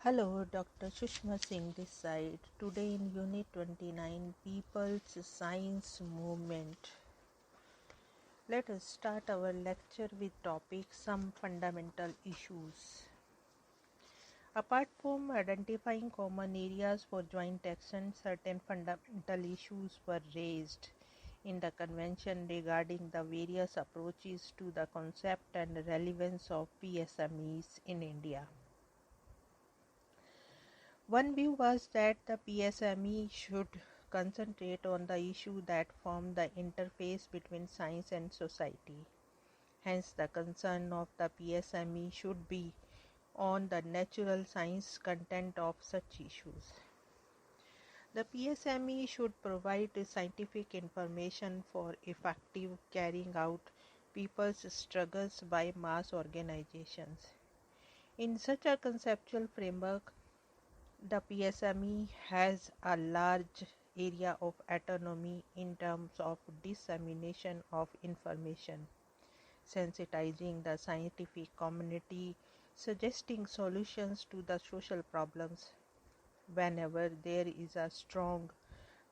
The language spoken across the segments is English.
Hello, Dr. Sushma Singh this side. Today in Unit 29, People's Science Movement. Let us start our lecture with topic Some Fundamental Issues. Apart from identifying common areas for joint action, certain fundamental issues were raised in the convention regarding the various approaches to the concept and relevance of PSMEs in India. One view was that the PSME should concentrate on the issue that form the interface between science and society. Hence, the concern of the PSME should be on the natural science content of such issues. The PSME should provide scientific information for effective carrying out people's struggles by mass organizations. In such a conceptual framework, the PSME has a large area of autonomy in terms of dissemination of information, sensitizing the scientific community, suggesting solutions to the social problems whenever there is a strong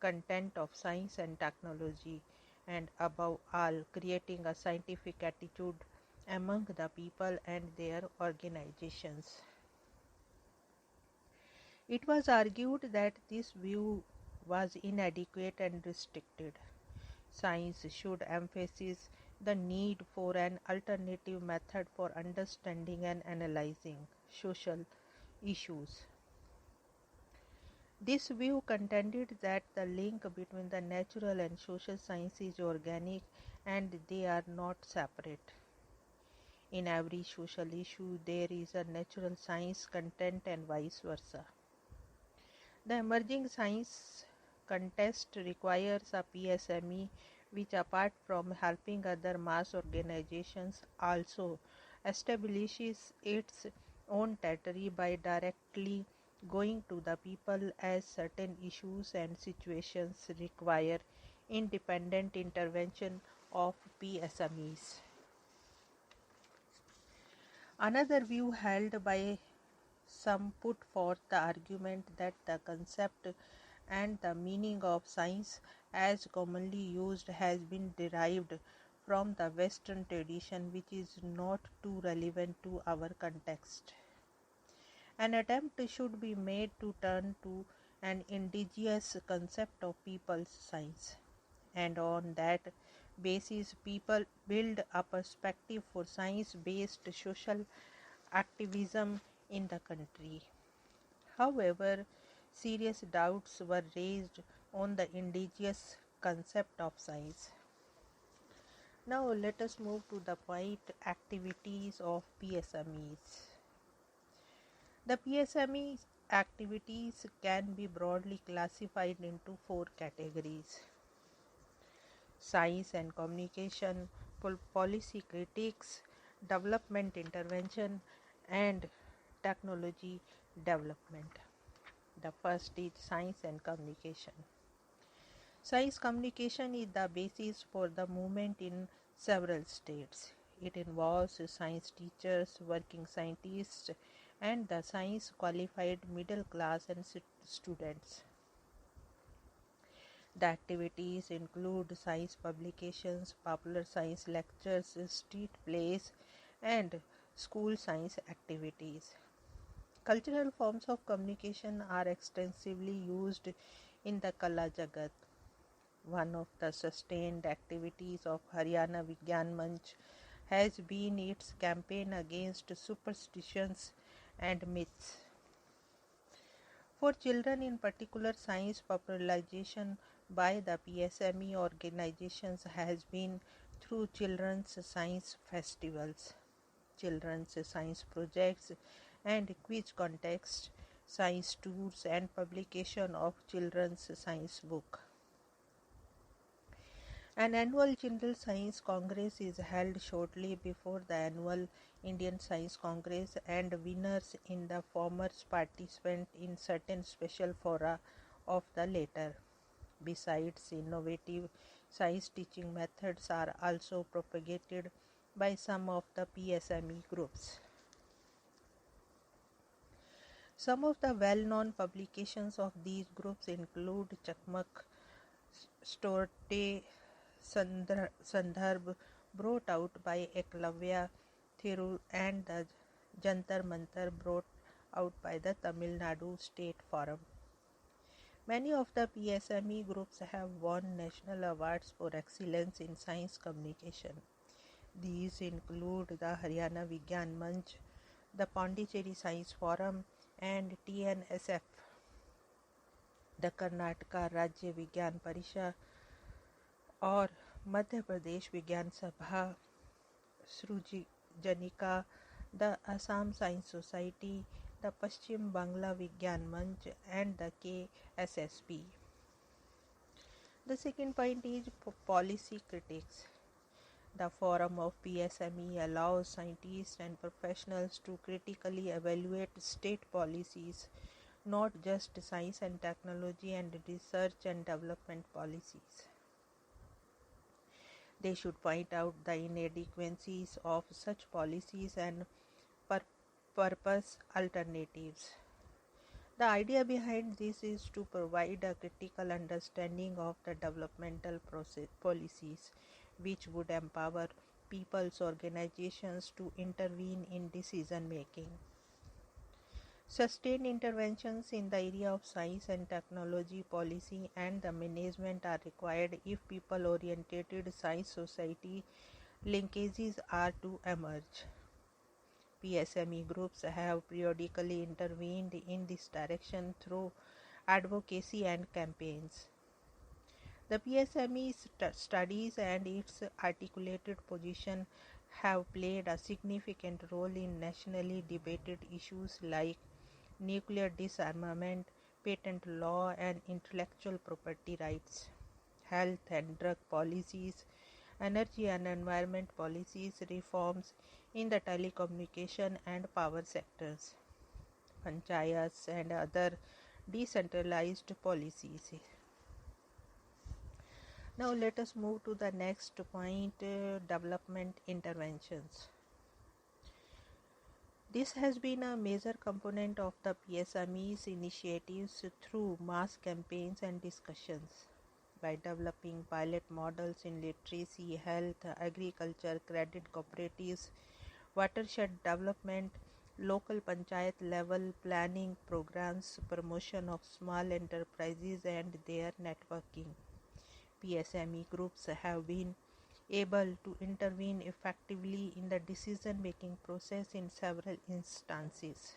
content of science and technology, and above all, creating a scientific attitude among the people and their organizations. It was argued that this view was inadequate and restricted. Science should emphasize the need for an alternative method for understanding and analyzing social issues. This view contended that the link between the natural and social science is organic and they are not separate. In every social issue, there is a natural science content and vice versa. The emerging science contest requires a PSME which, apart from helping other mass organizations, also establishes its own territory by directly going to the people, as certain issues and situations require independent intervention of PSMEs. Another view held by some put forth the argument that the concept and the meaning of science as commonly used has been derived from the Western tradition, which is not too relevant to our context. An attempt should be made to turn to an indigenous concept of people's science, and on that basis people build a perspective for science-based social activism in the country. However, serious doubts were raised on the indigenous concept of science. Now let us move to the point activities of PSMEs. The PSME activities can be broadly classified into four categories: science and communication, policy critiques, development intervention, and technology development. The first is science and communication. Science communication is the basis for the movement in several states. It involves science teachers, working scientists, and the science qualified middle class and students. The activities include science publications, popular science lectures, street plays, and school science activities. Cultural forms of communication are extensively used in the Kala Jagat. One of the sustained activities of Haryana Vigyan Manch has been its campaign against superstitions and myths. For children in particular, science popularization by the PSME organizations has been through children's science festivals, children's science projects, and quiz contests, science tours, and publication of children's science book. An annual General Science Congress is held shortly before the annual Indian Science Congress, and winners in the former participate in certain special fora of the latter. Besides, innovative science teaching methods are also propagated by some of the PSME groups. Some of the well-known publications of these groups include Chakmak Storte Sandarbh, brought out by Eklavya Thiru, and the Jantar Mantar, brought out by the Tamil Nadu State Forum. Many of the PSME groups have won national awards for excellence in science communication. These include the Haryana Vigyan Manch, the Pondicherry Science Forum, and TNSF, the Karnataka Rajya Vigyan Parishad, और मध्य प्रदेश विज्ञान सभा, सृजनिका, the Assam Science Society, the Paschim Bangla Vigyan Manch, and the KSSP. The second point is policy critics. The forum of PSME allows scientists and professionals to critically evaluate state policies, not just science and technology and research and development policies. They should point out the inadequacies of such policies and purpose alternatives. The idea behind this is to provide a critical understanding of the developmental policies, which would empower people's organizations to intervene in decision making. Sustained interventions in the area of science and technology policy and the management are required if people-oriented science society linkages are to emerge. PSME groups have periodically intervened in this direction through advocacy and campaigns. The PSME studies and its articulated position have played a significant role in nationally debated issues like nuclear disarmament, patent law and intellectual property rights, health and drug policies, energy and environment policies, reforms in the telecommunication and power sectors, panchayats and other decentralized policies. Now let us move to the next point, development interventions. This has been a major component of the PSME's initiatives through mass campaigns and discussions. By developing pilot models in literacy, health, agriculture, credit cooperatives, watershed development, local panchayat level planning programs, promotion of small enterprises and their networking, PSME groups have been able to intervene effectively in the decision-making process in several instances.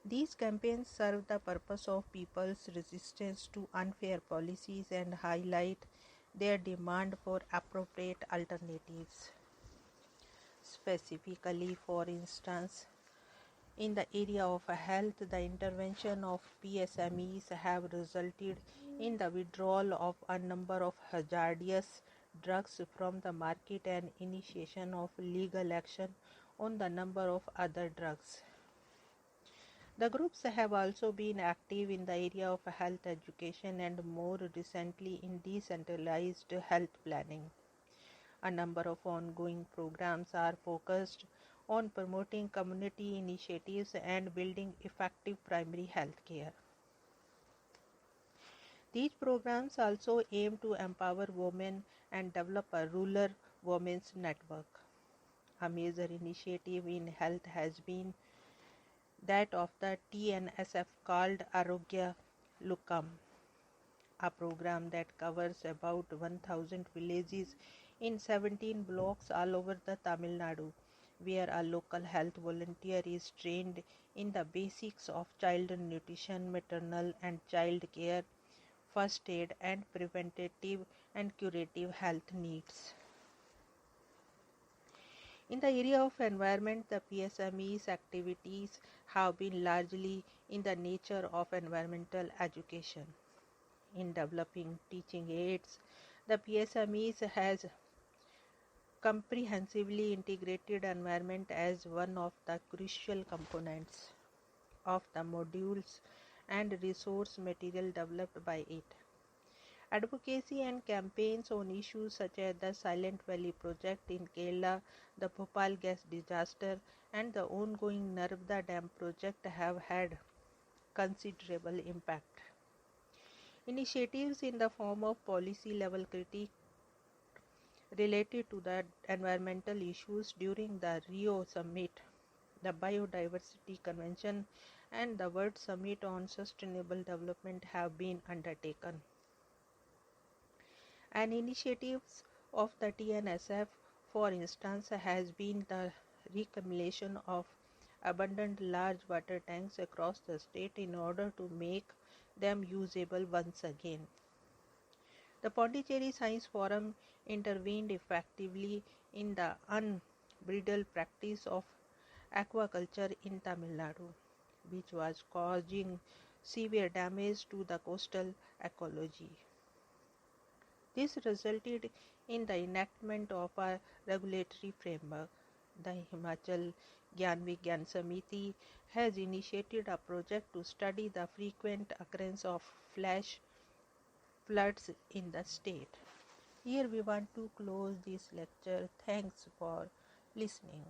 These campaigns serve the purpose of people's resistance to unfair policies and highlight their demand for appropriate alternatives. Specifically, for instance, in the area of health, the intervention of PSMEs have resulted in the withdrawal of a number of hazardous drugs from the market and initiation of legal action on the number of other drugs. The groups have also been active in the area of health education and more recently in decentralized health planning. A number of ongoing programs are focused on promoting community initiatives and building effective primary health care. These programs also aim to empower women and develop a rural women's network. A major initiative in health has been that of the TNSF called Arogya Lukam, a program that covers about 1,000 villages in 17 blocks all over the Tamil Nadu, where a local health volunteer is trained in the basics of child nutrition, maternal and child care, first aid and preventative and curative health needs. In the area of environment, the PSME's activities have been largely in the nature of environmental education. In developing teaching aids, the PSMEs has comprehensively integrated environment as one of the crucial components of the modules and resource material developed by it. Advocacy and campaigns on issues such as the Silent Valley project in Kerala, the Bhopal gas disaster, and the ongoing Narmada Dam project have had considerable impact. Initiatives in the form of policy level critique related to the environmental issues during the Rio Summit, the Biodiversity Convention, and the World Summit on Sustainable Development have been undertaken. An initiative of the TNSF, for instance, has been the reclamation of abundant large water tanks across the state in order to make them usable once again. The Pondicherry Science Forum intervened effectively in the unbridled practice of aquaculture in Tamil Nadu, which was causing severe damage to the coastal ecology. This resulted in the enactment of a regulatory framework. The Himachal Gyan Vigyan Samiti has initiated a project to study the frequent occurrence of flash floods in the state. Here we want to close this lecture. Thanks for listening.